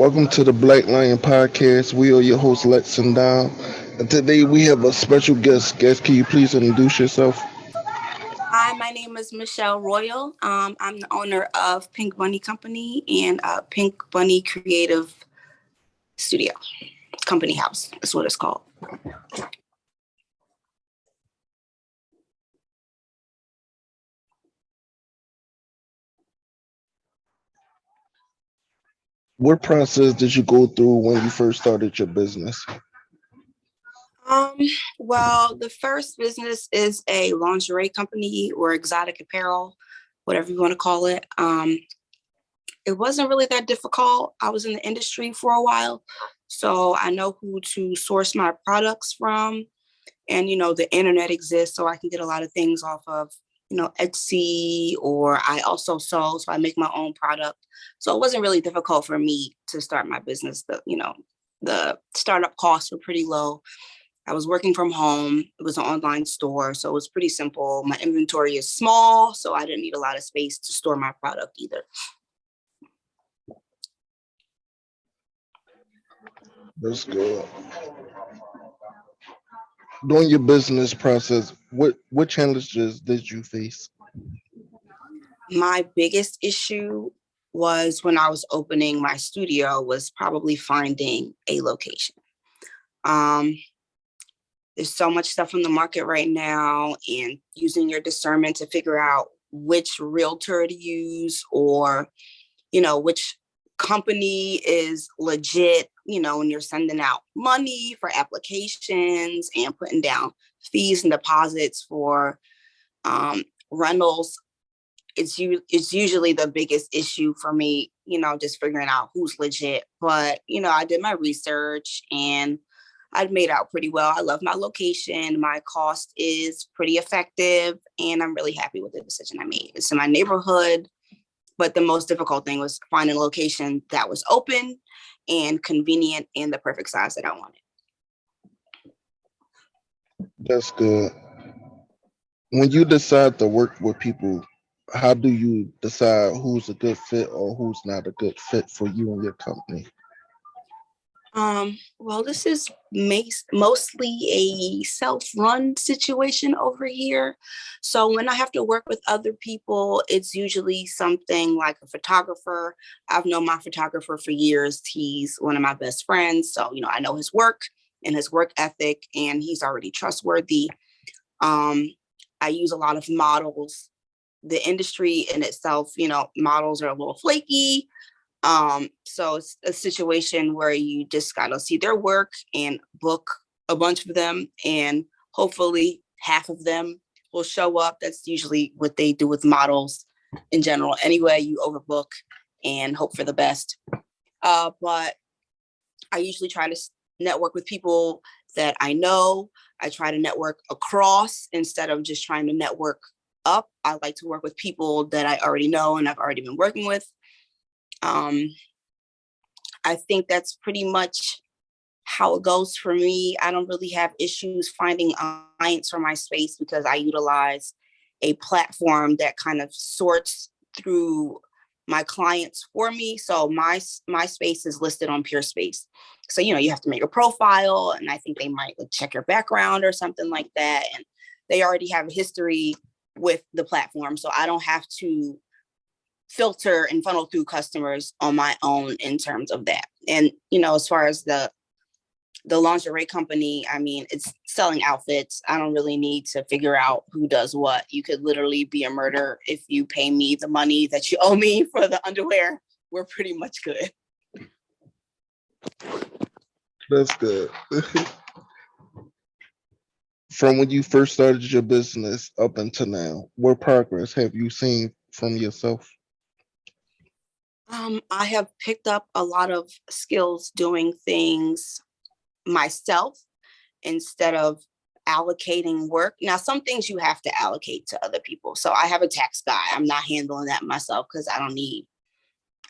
Welcome to the Black Lion Podcast. We are your host, Lex and Dom. And today we have a special guest. Guest, can you please introduce yourself? Hi, my name is Michelle Royal. I'm the owner of Pinkbunni Company and Pinkbunni Creative Studio Company House. That's what it's called. What process did you go through when you first started your business? Um, well, the first business is a lingerie company or exotic apparel, whatever you want to call it. It wasn't really that difficult. I was in the industry for a while, so I know who to source my products from. And, the internet exists, so I can get a lot of things off of, Etsy, or I also sew, so I make my own product. So it wasn't really difficult for me to start my business. The startup costs were pretty low. I was working from home. It was an online store, so it was pretty simple. My inventory is small, so I didn't need a lot of space to store my product either. That's good. During your business process, what challenges did you face? My biggest issue was when I was opening my studio was probably finding a location. Um, there's so much stuff on the market right now, and using your discernment to figure out which realtor to use, or, which company is legit, when you're sending out money for applications and putting down fees and deposits for rentals. It's usually the biggest issue for me, just figuring out who's legit. But, I did my research and I'd made out pretty well. I love my location. My cost is pretty effective, and I'm really happy with the decision I made. It's in my neighborhood, but the most difficult thing was finding a location that was open and convenient and the perfect size that I wanted. That's good. When you decide to work with people, how do you decide who's a good fit or who's not a good fit for you and your company? Well, this is mostly a self-run situation over here. So when I have to work with other people, it's usually something like a photographer. I've known my photographer for years. He's one of my best friends. So, I know his work and his work ethic, and he's already trustworthy. Um, I use a lot of models. The industry in itself, models are a little flaky. So it's a situation where you just gotta see their work and book a bunch of them, and hopefully half of them will show up. That's usually what they do with models in general. Anyway, you overbook and hope for the best. But I usually try to network with people that I know. I try to network across instead of just trying to network up. I like to work with people that I already know and I've already been working with. Um, I think that's pretty much how it goes for me. I don't really have issues finding clients for my space because I utilize a platform that kind of sorts through my clients for me. So my space is listed on Pure Space. So, you have to make a profile, and I think they might check your background or something like that. And they already have a history with the platform. So I don't have to filter and funnel through customers on my own in terms of that. And, as far as the lingerie company, I mean, it's selling outfits. I don't really need to figure out who does what. You could literally be a murder if you pay me the money that you owe me for the underwear. We're pretty much good. That's good. From when you first started your business up until now, what progress have you seen from yourself? I have picked up a lot of skills doing things myself instead of allocating work. Now, some things you have to allocate to other people. So I have a tax guy. I'm not handling that myself because I don't need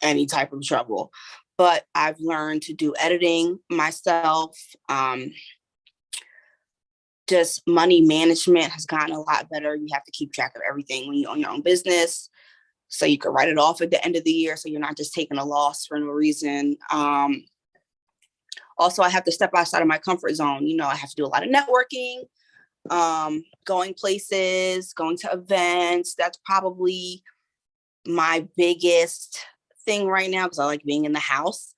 any type of trouble. But I've learned to do editing myself. Just money management has gotten a lot better. You have to keep track of everything when you own your own business. so you can write it off at the end of the year, so you're not just taking a loss for no reason. Also, I have to step outside of my comfort zone. I have to do a lot of networking, going places, going to events. That's probably my biggest thing right now, because I like being in the house.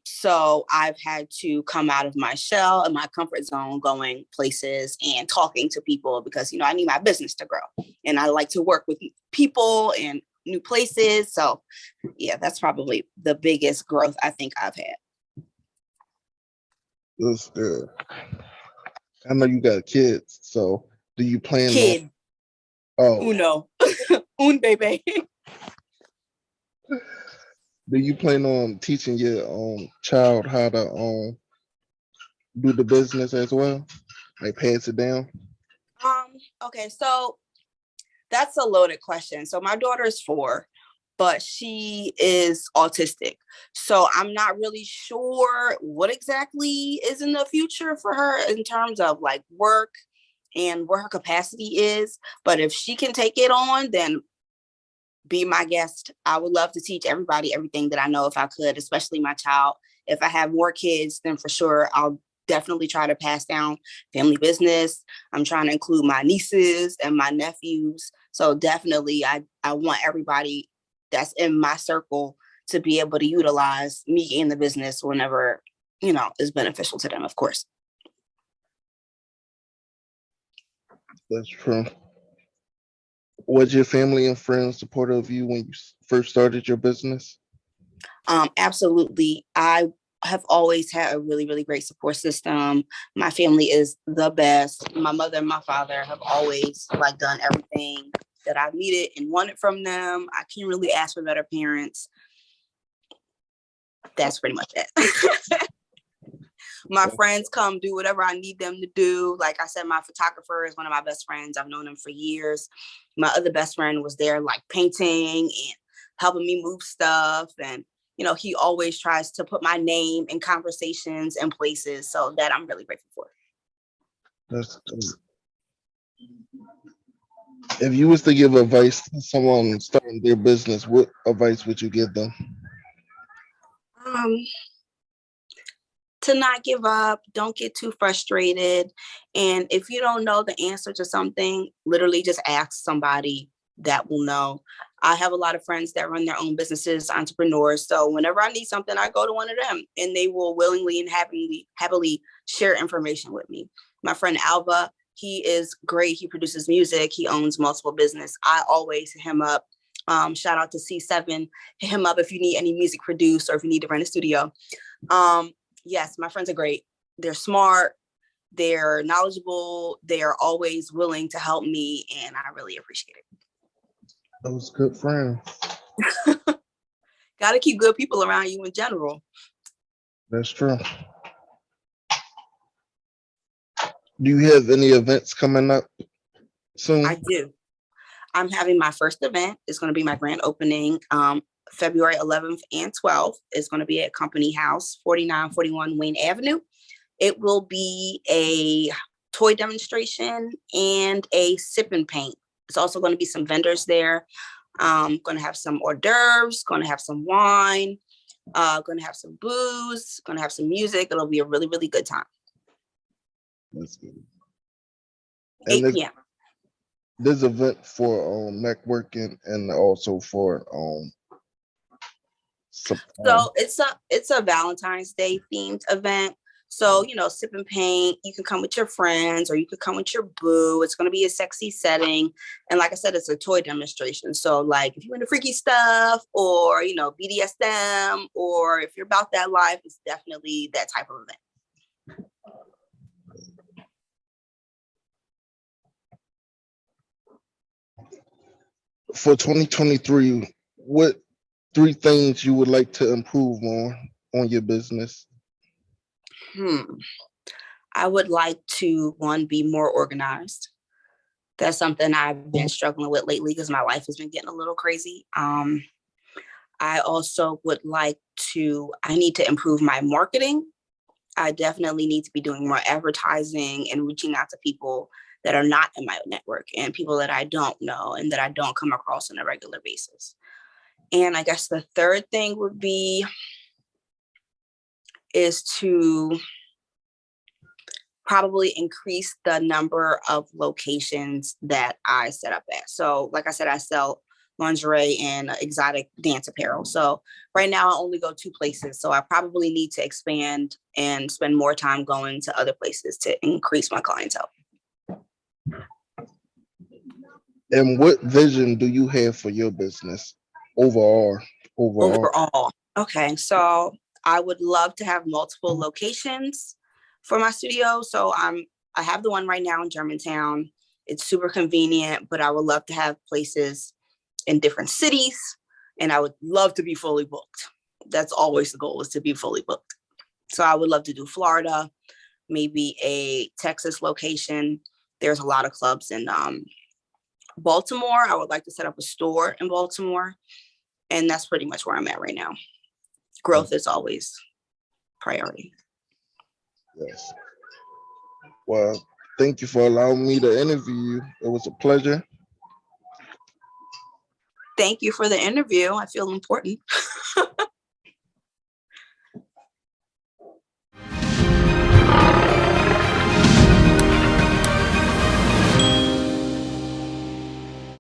So I've had to come out of my shell and my comfort zone, going places and talking to people, because, I need my business to grow, and I like to work with people and new places. So yeah, that's probably the biggest growth I think I've had. That's good. I know you got kids, so do you plan Kid, on? uno, un bebe. Do you plan on teaching your child how to do the business as well, like pass it down? Okay, so that's a loaded question. So my daughter is 4, but she is autistic. So I'm not really sure what exactly is in the future for her in terms of like work and where her capacity is. But if she can take it on, then be my guest. I would love to teach everybody everything that I know if I could, especially my child. If I have more kids, then for sure I'll definitely try to pass down family business. I'm trying to include my nieces and my nephews. So definitely I want everybody that's in my circle to be able to utilize me in the business whenever, is beneficial to them, of course. That's true. Was your family and friends supportive of you when you first started your business? Absolutely. I have always had a really, really great support system. My family is the best. My mother and my father have always done everything that I needed and wanted from them. I can't really ask for better parents. That's pretty much it. My friends come do whatever I need them to do. Like I said, my photographer is one of my best friends. I've known him for years. My other best friend was there painting and helping me move stuff. And, he always tries to put my name in conversations and places. So that I'm really grateful for. That's good. If you was to give advice to someone starting their business, what advice would you give them? To not give up, don't get too frustrated. And if you don't know the answer to something, literally just ask somebody that will know. I have a lot of friends that run their own businesses, entrepreneurs. So whenever I need something, I go to one of them and they will willingly and happily share information with me. My friend Alva, he is great. He produces music. He owns multiple business. I always hit him up. Shout out to C7. Hit him up if you need any music produced or if you need to rent a studio. Yes, my friends are great. They're smart. They're knowledgeable. They are always willing to help me, and I really appreciate it. Those good friends. Got to keep good people around you in general. That's true. Do you have any events coming up soon? I do. I'm having my first event. It's going to be my grand opening. February 11th and 12th is going to be at Company House, 4941 Wayne Avenue. It will be a toy demonstration and a sip and paint. It's also going to be some vendors there. Going to have some hors d'oeuvres, going to have some wine, going to have some booze, going to have some music. It'll be a really, really good time. That's good. 8 p.m. This event for networking and also for So it's a Valentine's Day themed event. So, sip and paint, you can come with your friends or you could come with your boo. It's going to be a sexy setting. And like I said, it's a toy demonstration. So if you're into freaky stuff or, BDSM, or if you're about that life, it's definitely that type of event. For 2023, what 3 things you would like to improve on your business? I would like to, one, be more organized. That's something I've been struggling with lately because my life has been getting a little crazy. I also would like I need to improve my marketing. I definitely need to be doing more advertising and reaching out to people that are not in my network and people that I don't know and that I don't come across on a regular basis. And I guess the third thing would be is to probably increase the number of locations that I set up at. So like I said, I sell lingerie and exotic dance apparel. So right now I only go 2 places. So I probably need to expand and spend more time going to other places to increase my clientele. And what vision do you have for your business overall? Overall. Okay. So I would love to have multiple locations for my studio. So I have the one right now in Germantown. It's super convenient, but I would love to have places in different cities, and I would love to be fully booked. That's always the goal, is to be fully booked. So I would love to do Florida, maybe a Texas location. There's a lot of clubs in Baltimore. I would like to set up a store in Baltimore, and that's pretty much where I'm at right now. Growth is always priority. Yes. Well, thank you for allowing me to interview you. It was a pleasure. Thank you for the interview. I feel important.